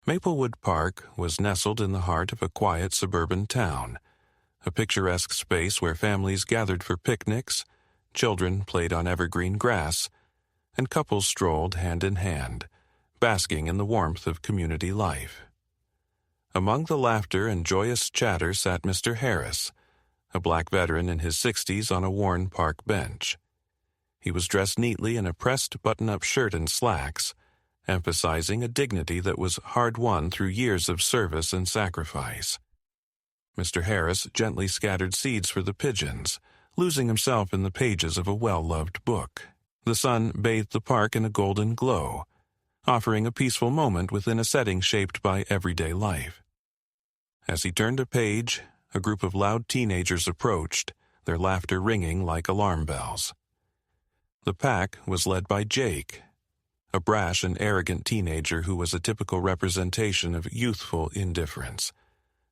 Maplewood Park was nestled in the heart of a quiet suburban town, a picturesque space where families gathered for picnics, children played on evergreen grass, and couples strolled hand in hand, basking in the warmth of community life. Among the laughter and joyous chatter sat Mr. Harris, a black veteran in his 60s on a worn park bench. He was dressed neatly in a pressed button-up shirt and slacks, emphasizing a dignity that was hard-won through years of service and sacrifice. Mr. Harris gently scattered seeds for the pigeons, losing himself in the pages of a well-loved book. The sun bathed the park in a golden glow, offering a peaceful moment within a setting shaped by everyday life. As he turned a page, a group of loud teenagers approached, their laughter ringing like alarm bells. The pack was led by Jake, a brash and arrogant teenager who was a typical representation of youthful indifference,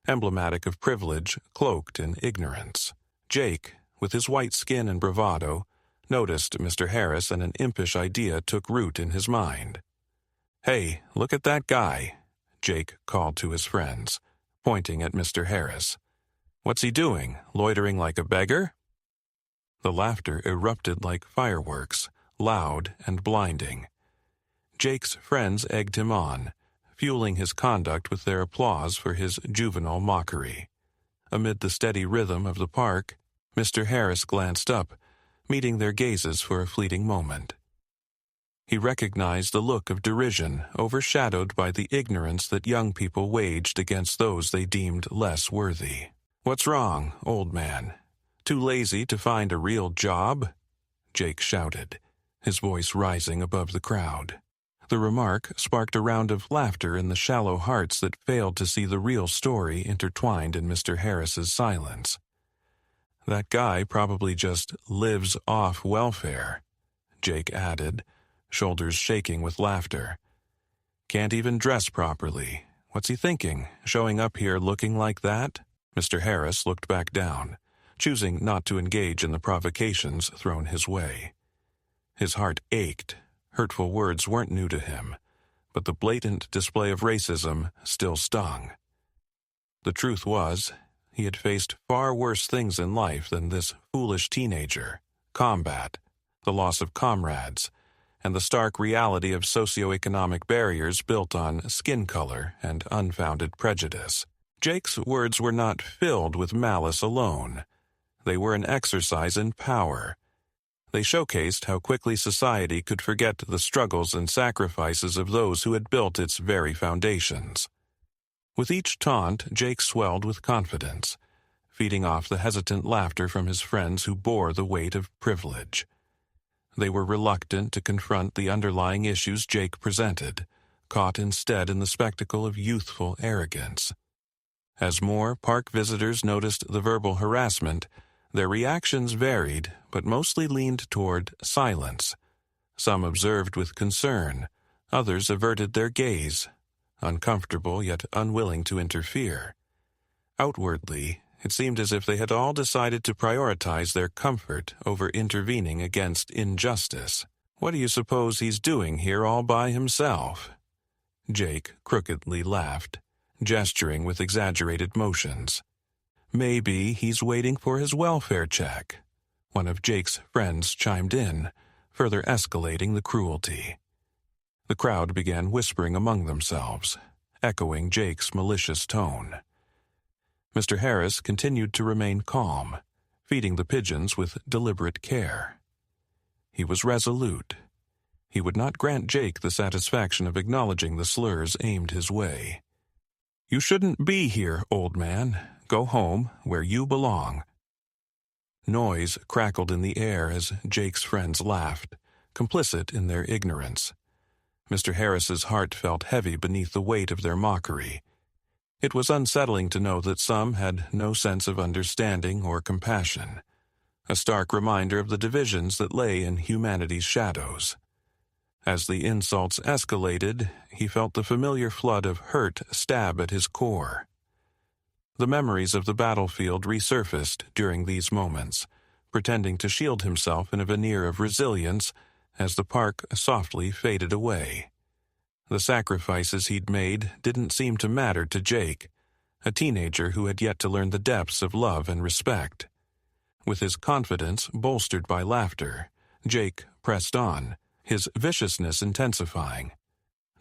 emblematic of privilege cloaked in ignorance. Jake, with his white skin and bravado, noticed Mr. Harris and an impish idea took root in his mind. "Hey, look at that guy," Jake called to his friends, pointing at Mr. Harris. "What's he doing, loitering like a beggar?" The laughter erupted like fireworks, loud and blinding. Jake's friends egged him on, fueling his conduct with their applause for his juvenile mockery. Amid the steady rhythm of the park, Mr. Harris glanced up, meeting their gazes for a fleeting moment. He recognized the look of derision overshadowed by the ignorance that young people waged against those they deemed less worthy. "What's wrong, old man? Too lazy to find a real job?" Jake shouted, his voice rising above the crowd. The remark sparked a round of laughter in the shallow hearts that failed to see the real story intertwined in Mr. Harris's silence. "That guy probably just lives off welfare," Jake added, shoulders shaking with laughter. "Can't even dress properly. What's he thinking, showing up here looking like that?" Mr. Harris looked back down, choosing not to engage in the provocations thrown his way. His heart ached. Hurtful words weren't new to him, but the blatant display of racism still stung. The truth was, he had faced far worse things in life than this foolish teenager: combat, the loss of comrades, and the stark reality of socioeconomic barriers built on skin color and unfounded prejudice. Jake's words were not filled with malice alone. They were an exercise in power. They showcased how quickly society could forget the struggles and sacrifices of those who had built its very foundations. With each taunt, Jake swelled with confidence, feeding off the hesitant laughter from his friends who bore the weight of privilege. They were reluctant to confront the underlying issues Jake presented, caught instead in the spectacle of youthful arrogance. As more park visitors noticed the verbal harassment, their reactions varied, but mostly leaned toward silence. Some observed with concern, others averted their gaze, uncomfortable yet unwilling to interfere. Outwardly, it seemed as if they had all decided to prioritize their comfort over intervening against injustice. "What do you suppose he's doing here all by himself?" Jake crookedly laughed, gesturing with exaggerated motions. "Maybe he's waiting for his welfare check," one of Jake's friends chimed in, further escalating the cruelty. The crowd began whispering among themselves, echoing Jake's malicious tone. Mr. Harris continued to remain calm, feeding the pigeons with deliberate care. He was resolute. He would not grant Jake the satisfaction of acknowledging the slurs aimed his way. "You shouldn't be here, old man. Go home, where you belong." Noise crackled in the air as Jake's friends laughed, complicit in their ignorance. Mr. Harris's heart felt heavy beneath the weight of their mockery. It was unsettling to know that some had no sense of understanding or compassion, a stark reminder of the divisions that lay in humanity's shadows. As the insults escalated, he felt the familiar flood of hurt stab at his core. The memories of the battlefield resurfaced during these moments, pretending to shield himself in a veneer of resilience as the park softly faded away. The sacrifices he'd made didn't seem to matter to Jake, a teenager who had yet to learn the depths of love and respect. With his confidence bolstered by laughter, Jake pressed on, his viciousness intensifying.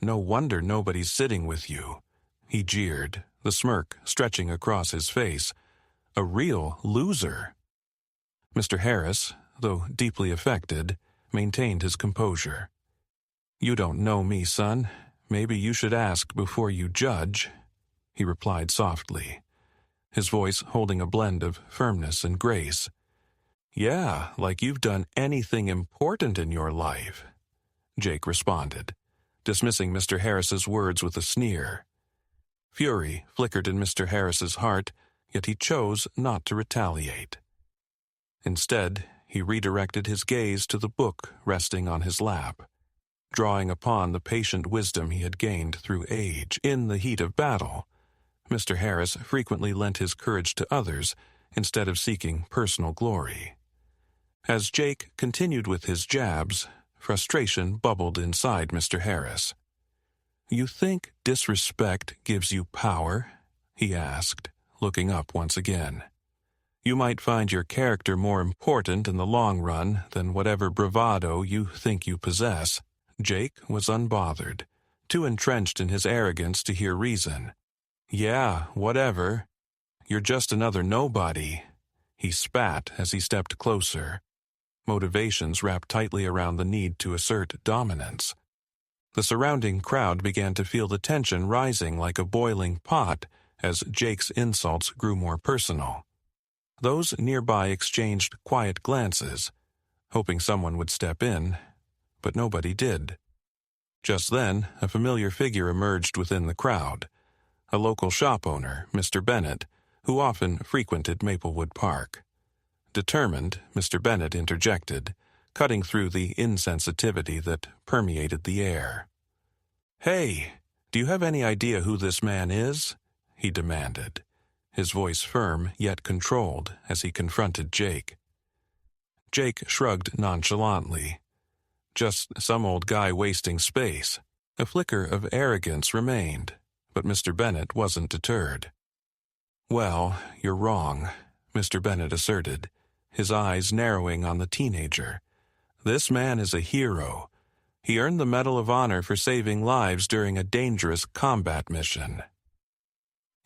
"No wonder nobody's sitting with you," he jeered, the smirk stretching across his face. "A real loser." Mr. Harris, though deeply affected, maintained his composure. "You don't know me, son. Maybe you should ask before you judge," he replied softly, his voice holding a blend of firmness and grace. "Yeah, like you've done anything important in your life," Jake responded, dismissing Mr. Harris's words with a sneer. Fury flickered in Mr. Harris's heart, yet he chose not to retaliate. Instead, he redirected his gaze to the book resting on his lap, drawing upon the patient wisdom he had gained through age. In the heat of battle, Mr. Harris frequently lent his courage to others instead of seeking personal glory. As Jake continued with his jabs, frustration bubbled inside Mr. Harris. "You think disrespect gives you power?" he asked, looking up once again. "You might find your character more important in the long run than whatever bravado you think you possess." Jake was unbothered, too entrenched in his arrogance to hear reason. "Yeah, whatever. You're just another nobody," he spat as he stepped closer, motivations wrapped tightly around the need to assert dominance. The surrounding crowd began to feel the tension rising like a boiling pot as Jake's insults grew more personal. Those nearby exchanged quiet glances, hoping someone would step in, but nobody did. Just then, a familiar figure emerged within the crowd, a local shop owner, Mr. Bennett, who often frequented Maplewood Park. Determined, Mr. Bennett interjected, cutting through the insensitivity that permeated the air. "Hey, do you have any idea who this man is?" he demanded, his voice firm yet controlled as he confronted Jake. Jake shrugged nonchalantly. "Just some old guy wasting space." A flicker of arrogance remained, but Mr. Bennett wasn't deterred. "Well, you're wrong," Mr. Bennett asserted, his eyes narrowing on the teenager. "This man is a hero. He earned the Medal of Honor for saving lives during a dangerous combat mission."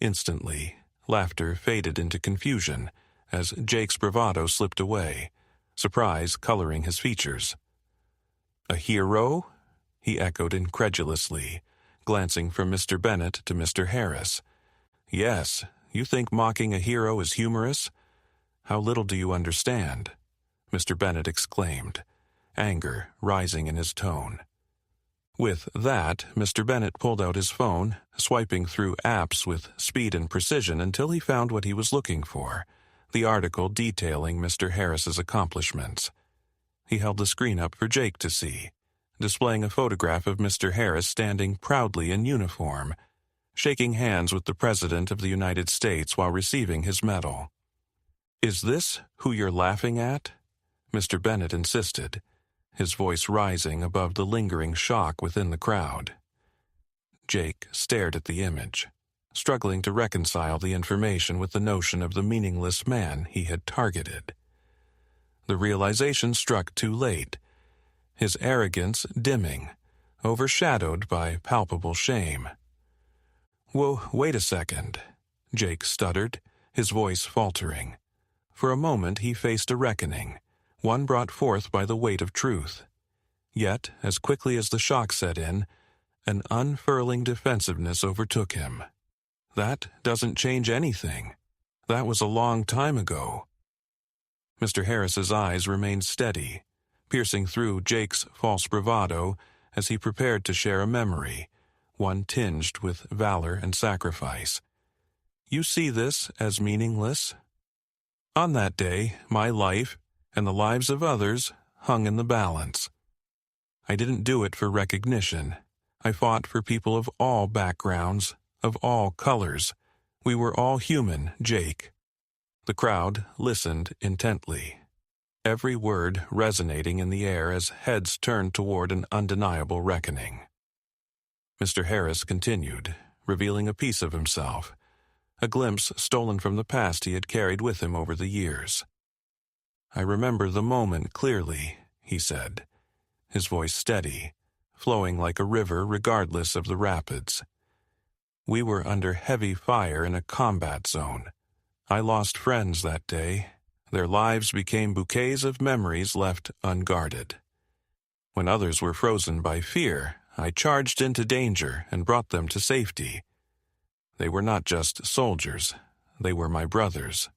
Instantly, laughter faded into confusion as Jake's bravado slipped away, surprise coloring his features. "A hero?" he echoed incredulously, glancing from Mr. Bennett to Mr. Harris. "Yes, you think mocking a hero is humorous? How little do you understand?" Mr. Bennett exclaimed, anger rising in his tone. With that, Mr. Bennett pulled out his phone, swiping through apps with speed and precision until he found what he was looking for, the article detailing Mr. Harris's accomplishments. He held the screen up for Jake to see, displaying a photograph of Mr. Harris standing proudly in uniform, shaking hands with the President of the United States while receiving his medal. "Is this who you're laughing at?" Mr. Bennett insisted, his voice rising above the lingering shock within the crowd. Jake stared at the image, struggling to reconcile the information with the notion of the meaningless man he had targeted. The realization struck too late, his arrogance dimming, overshadowed by palpable shame. "Whoa, wait a second," Jake stuttered, his voice faltering. For a moment he faced a reckoning, one brought forth by the weight of truth. Yet, as quickly as the shock set in, an unfurling defensiveness overtook him. "That doesn't change anything. That was a long time ago." Mr. Harris's eyes remained steady, piercing through Jake's false bravado as he prepared to share a memory, one tinged with valor and sacrifice. "You see this as meaningless? On that day, my life and the lives of others hung in the balance. I didn't do it for recognition. I fought for people of all backgrounds, of all colors. We were all human, Jake." The crowd listened intently, every word resonating in the air as heads turned toward an undeniable reckoning. Mr. Harris continued, revealing a piece of himself, a glimpse stolen from the past he had carried with him over the years. "I remember the moment clearly," he said, his voice steady, flowing like a river regardless of the rapids. "We were under heavy fire in a combat zone. I lost friends that day. Their lives became bouquets of memories left unguarded. When others were frozen by fear, I charged into danger and brought them to safety. They were not just soldiers, they were my brothers."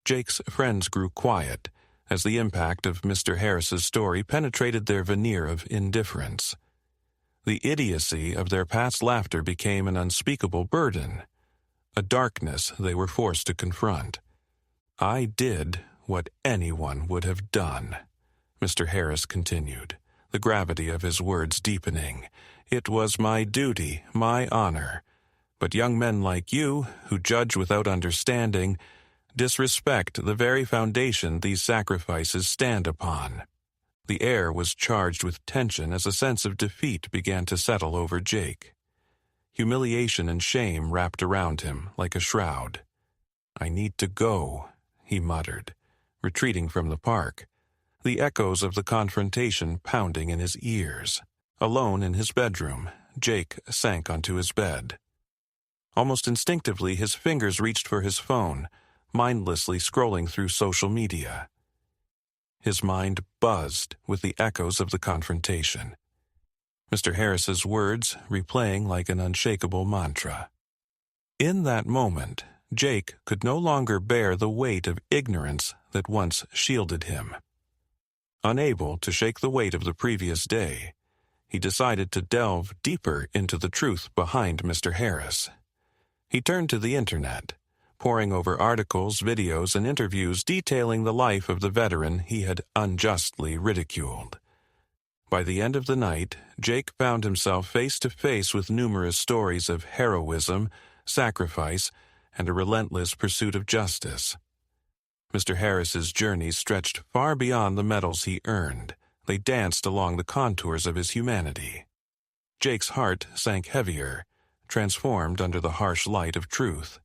Jake's friends grew quiet as the impact of Mr. Harris's story penetrated their veneer of indifference. The idiocy of their past laughter became an unspeakable burden, a darkness they were forced to confront. "I did what anyone would have done," Mr. Harris continued, the gravity of his words deepening. "It was my duty, my honor. But young men like you, who judge without understanding, disrespect the very foundation these sacrifices stand upon." The air was charged with tension as a sense of defeat began to settle over Jake. Humiliation and shame wrapped around him like a shroud. "I need to go," he muttered, retreating from the park, the echoes of the confrontation pounding in his ears. Alone in his bedroom, Jake sank onto his bed. Almost instinctively, his fingers reached for his phone, mindlessly scrolling through social media. His mind buzzed with the echoes of the confrontation. Mr. Harris's words replaying like an unshakable mantra. In that moment, Jake could no longer bear the weight of ignorance that once shielded him. Unable to shake the weight of the previous day, he decided to delve deeper into the truth behind Mr. Harris. He turned to the internet, poring over articles, videos, and interviews detailing the life of the veteran he had unjustly ridiculed. By the end of the night, Jake found himself face to face with numerous stories of heroism, sacrifice, and a relentless pursuit of justice. Mr. Harris's journey stretched far beyond the medals he earned. They danced along the contours of his humanity. Jake's heart sank heavier, transformed under the harsh light of truth.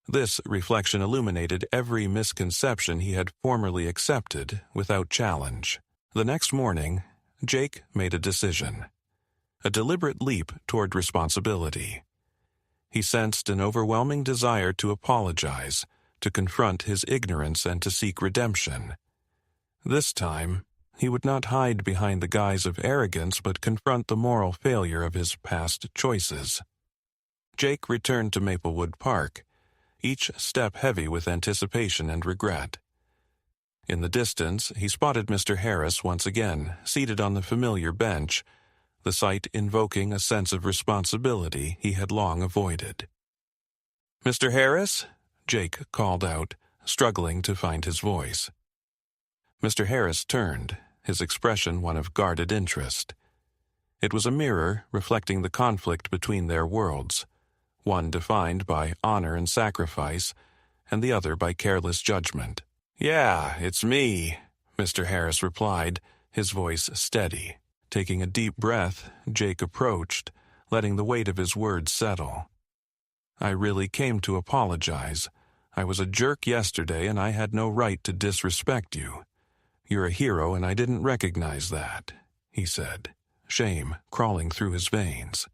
This reflection illuminated every misconception he had formerly accepted without challenge. The next morning, Jake made a decision, a deliberate leap toward responsibility. He sensed an overwhelming desire to apologize, to confront his ignorance, and to seek redemption. This time, he would not hide behind the guise of arrogance but confront the moral failure of his past choices. Jake returned to Maplewood Park, each step heavy with anticipation and regret. In the distance, he spotted Mr. Harris once again, seated on the familiar bench, the sight invoking a sense of responsibility he had long avoided. "Mr. Harris?" Jake called out, struggling to find his voice. Mr. Harris turned, his expression one of guarded interest. It was a mirror reflecting the conflict between their worlds, one defined by honor and sacrifice, and the other by careless judgment. "Yeah, it's me," Mr. Harris replied, his voice steady. Taking a deep breath, Jake approached, letting the weight of his words settle. "I really came to apologize. I was a jerk yesterday and I had no right to disrespect you. You're a hero and I didn't recognize that," he said, shame crawling through his veins.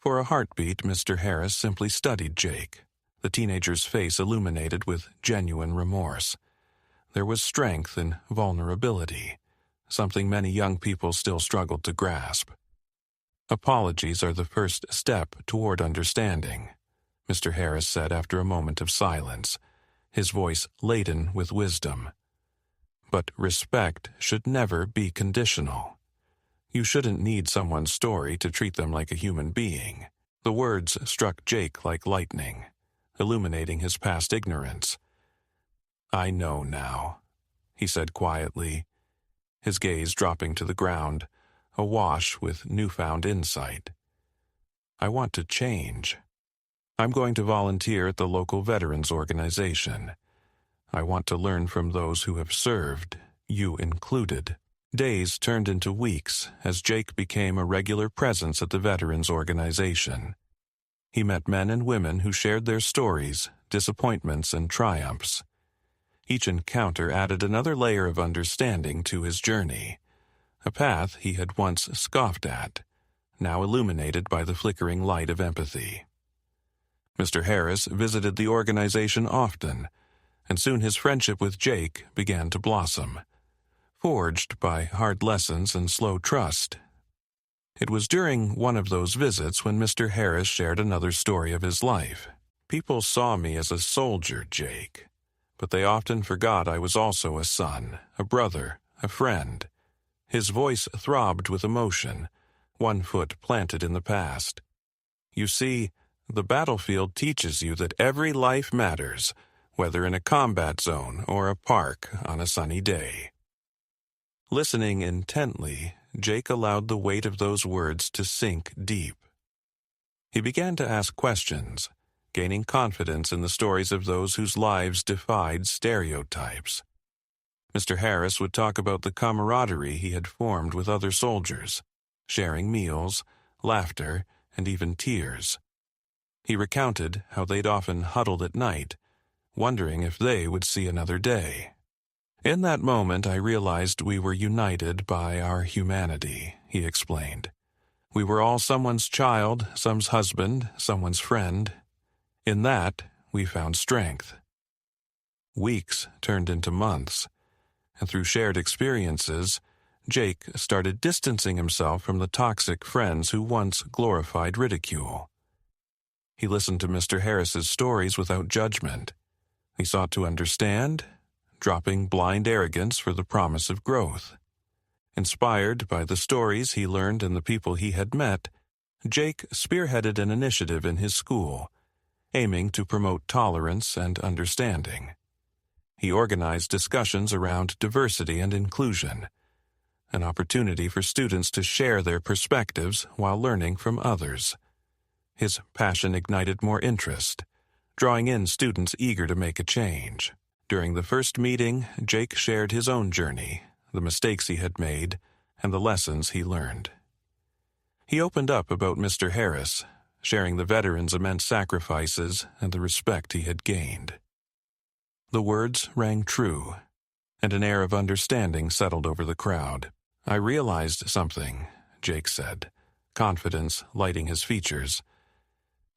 For a heartbeat, Mr. Harris simply studied Jake, the teenager's face illuminated with genuine remorse. There was strength in vulnerability, something many young people still struggled to grasp. "Apologies are the first step toward understanding," Mr. Harris said after a moment of silence, his voice laden with wisdom. "But respect should never be conditional. You shouldn't need someone's story to treat them like a human being." The words struck Jake like lightning, illuminating his past ignorance. "I know now," he said quietly, his gaze dropping to the ground, awash with newfound insight. "I want to change. I'm going to volunteer at the local veterans organization. I want to learn from those who have served, you included." Days turned into weeks as Jake became a regular presence at the Veterans Organization. He met men and women who shared their stories, disappointments, and triumphs. Each encounter added another layer of understanding to his journey, a path he had once scoffed at, now illuminated by the flickering light of empathy. Mr. Harris visited the organization often, and soon his friendship with Jake began to blossom, forged by hard lessons and slow trust. It was during one of those visits when Mr. Harris shared another story of his life. "People saw me as a soldier, Jake, but they often forgot I was also a son, a brother, a friend." His voice throbbed with emotion, one foot planted in the past. "You see, the battlefield teaches you that every life matters, whether in a combat zone or a park on a sunny day." Listening intently, Jake allowed the weight of those words to sink deep. He began to ask questions, gaining confidence in the stories of those whose lives defied stereotypes. Mr. Harris would talk about the camaraderie he had formed with other soldiers, sharing meals, laughter, and even tears. He recounted how they'd often huddled at night, wondering if they would see another day. "In that moment, I realized we were united by our humanity," he explained. "We were all someone's child, someone's husband, someone's friend. In that, we found strength." Weeks turned into months, and through shared experiences, Jake started distancing himself from the toxic friends who once glorified ridicule. He listened to Mr. Harris's stories without judgment. He sought to understand, dropping blind arrogance for the promise of growth. Inspired by the stories he learned and the people he had met, Jake spearheaded an initiative in his school, aiming to promote tolerance and understanding. He organized discussions around diversity and inclusion, an opportunity for students to share their perspectives while learning from others. His passion ignited more interest, drawing in students eager to make a change. During the first meeting, Jake shared his own journey, the mistakes he had made, and the lessons he learned. He opened up about Mr. Harris, sharing the veterans' immense sacrifices and the respect he had gained. The words rang true, and an air of understanding settled over the crowd. "I realized something," Jake said, confidence lighting his features.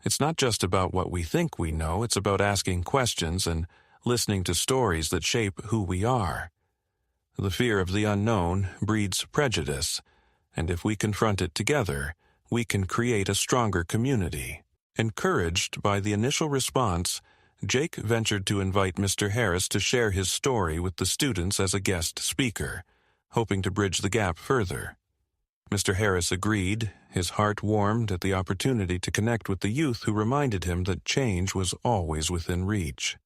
"It's not just about what we think we know, it's about asking questions and listening to stories that shape who we are. The fear of the unknown breeds prejudice, and if we confront it together, we can create a stronger community." Encouraged by the initial response, Jake ventured to invite Mr. Harris to share his story with the students as a guest speaker, hoping to bridge the gap further. Mr. Harris agreed, his heart warmed at the opportunity to connect with the youth who reminded him that change was always within reach.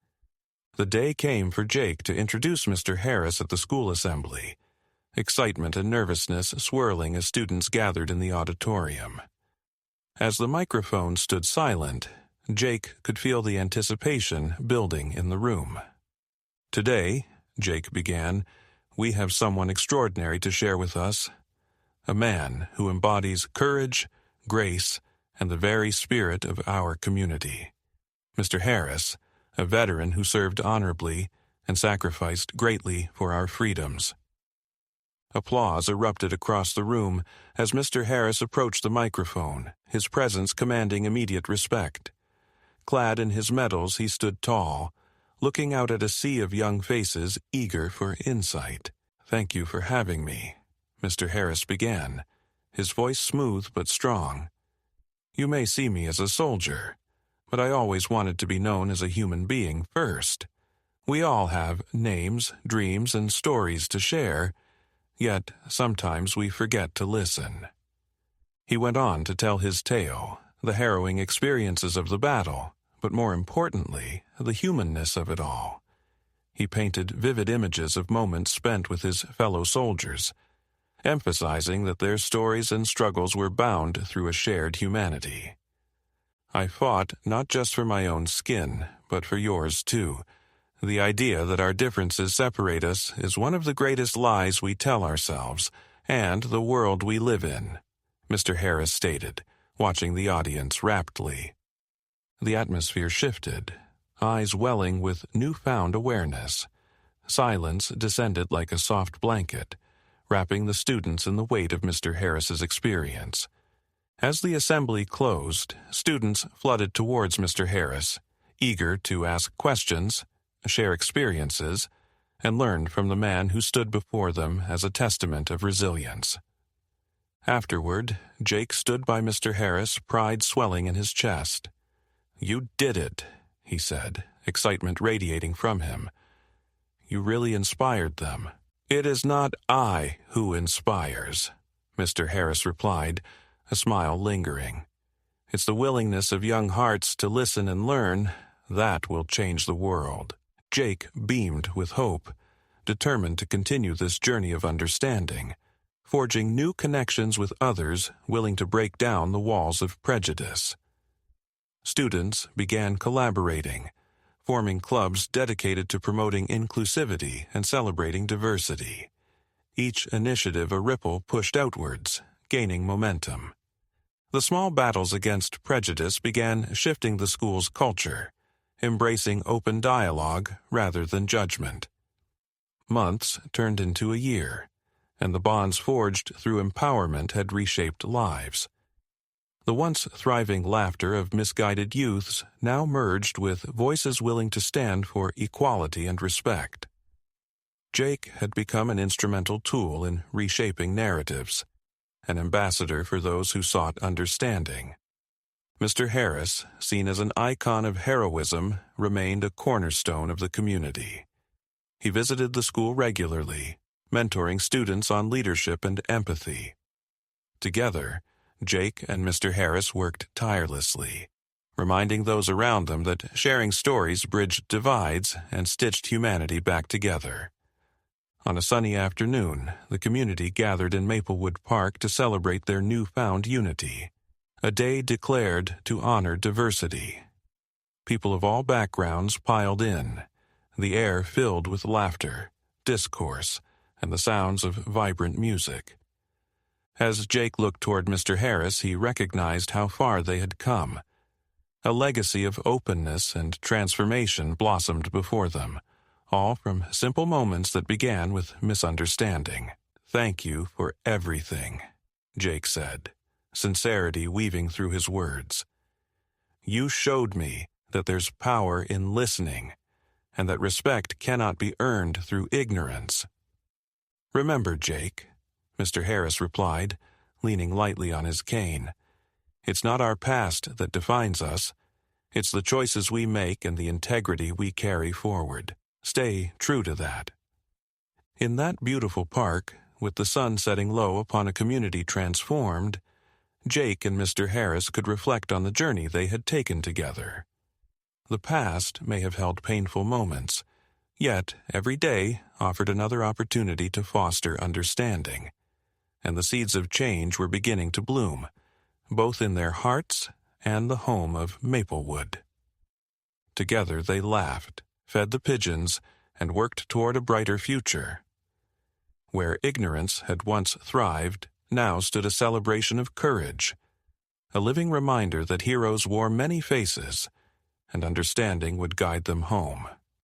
The day came for Jake to introduce Mr. Harris at the school assembly, excitement and nervousness swirling as students gathered in the auditorium. As the microphone stood silent, Jake could feel the anticipation building in the room. "Today," Jake began, "we have someone extraordinary to share with us, a man who embodies courage, grace, and the very spirit of our community. Mr. Harris, a veteran who served honorably and sacrificed greatly for our freedoms." Applause erupted across the room as Mr. Harris approached the microphone, his presence commanding immediate respect. Clad in his medals, he stood tall, looking out at a sea of young faces eager for insight. "Thank you for having me," Mr. Harris began, his voice smooth but strong. "You may see me as a soldier, but I always wanted to be known as a human being first. We all have names, dreams, and stories to share, yet sometimes we forget to listen." He went on to tell his tale, the harrowing experiences of the battle, but more importantly, the humanness of it all. He painted vivid images of moments spent with his fellow soldiers, emphasizing that their stories and struggles were bound through a shared humanity. "I fought not just for my own skin, but for yours too," The idea that our differences separate us is one of the greatest lies we tell ourselves and the world we live in, Mr. Harris stated, watching the audience raptly. The atmosphere shifted, eyes welling with newfound awareness. Silence descended like a soft blanket, wrapping the students in the weight of Mr. Harris's experience. As the assembly closed, students flooded towards Mr. Harris, eager to ask questions, share experiences, and learn from the man who stood before them as a testament of resilience. Afterward, Jake stood by Mr. Harris, pride swelling in his chest. "You did it," he said, excitement radiating from him. "You really inspired them." "It is not I who inspires," Mr. Harris replied, a smile lingering. "It's the willingness of young hearts to listen and learn that will change the world." Jake beamed with hope, determined to continue this journey of understanding, forging new connections with others willing to break down the walls of prejudice. Students began collaborating, forming clubs dedicated to promoting inclusivity and celebrating diversity. Each initiative a ripple pushed outwards, gaining momentum. The small battles against prejudice began shifting the school's culture, embracing open dialogue rather than judgment. Months turned into a year, and the bonds forged through empowerment had reshaped lives. The once thriving laughter of misguided youths now merged with voices willing to stand for equality and respect. Jake had become an instrumental tool in reshaping narratives, an ambassador for those who sought understanding. Mr. Harris, seen as an icon of heroism, remained a cornerstone of the community. He visited the school regularly, mentoring students on leadership and empathy. Together, Jake and Mr. Harris worked tirelessly, reminding those around them that sharing stories bridged divides and stitched humanity back together. On a sunny afternoon, the community gathered in Maplewood Park to celebrate their newfound unity, a day declared to honor diversity. People of all backgrounds piled in, the air filled with laughter, discourse, and the sounds of vibrant music. As Jake looked toward Mr. Harris, he recognized how far they had come. A legacy of openness and transformation blossomed before them, all from simple moments that began with misunderstanding. "Thank you for everything," Jake said, sincerity weaving through his words. "You showed me that there's power in listening, and that respect cannot be earned through ignorance." "Remember, Jake," Mr. Harris replied, leaning lightly on his cane, "it's not our past that defines us. It's the choices we make and the integrity we carry forward. Stay true to that." In that beautiful park, with the sun setting low upon a community transformed, Jake and Mr. Harris could reflect on the journey they had taken together. The past may have held painful moments, yet every day offered another opportunity to foster understanding, and the seeds of change were beginning to bloom, both in their hearts and the home of Maplewood. Together they laughed, fed the pigeons, and worked toward a brighter future. Where ignorance had once thrived, now stood a celebration of courage, a living reminder that heroes wore many faces, and understanding would guide them home.